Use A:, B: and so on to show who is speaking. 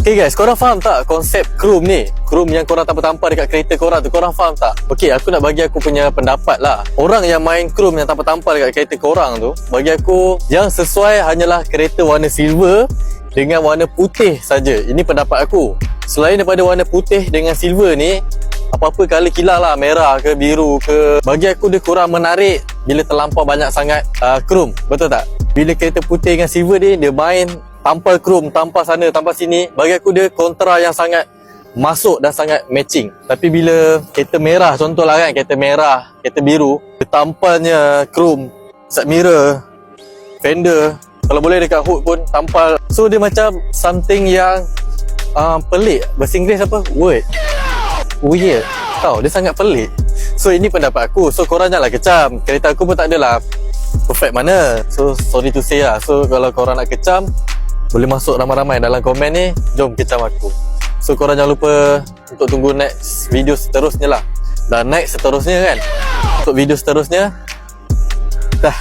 A: Okay guys, korang faham tak konsep chrome ni? Chrome yang korang tampal-tampal dekat kereta korang tu, korang faham tak? Okay, aku nak bagi aku punya pendapat lah. Orang yang main chrome yang tampal-tampal dekat kereta korang tu, bagi aku yang sesuai hanyalah kereta warna silver dengan warna putih saja. Ini pendapat aku. Selain daripada warna putih dengan silver ni, apa-apa colour kilat lah, merah ke biru ke, bagi aku dia kurang menarik bila terlampau banyak sangat chrome. Betul tak? Bila kereta putih dengan silver ni, dia main tampal chrome, tampal sana, tampal sini, bagi aku dia kontra yang sangat masuk dan sangat matching. Tapi bila kereta merah, contohlah kan, kereta merah, kereta biru, dia tampalnya chrome, side mirror, fender, kalau boleh dekat hood pun tampal. So dia macam something yang pelik. Bahasa Inggeris apa? Weird. Tahu, dia sangat pelik. So ini pendapat aku. So korang janganlah kecam. Kereta aku pun tak adalah perfect mana. So sorry to say lah. So kalau korang nak kecam, boleh masuk ramai-ramai dalam komen ni, jom kecam aku. So korang jangan lupa untuk tunggu next video seterusnya lah. Dan next seterusnya kan, untuk video seterusnya, dah.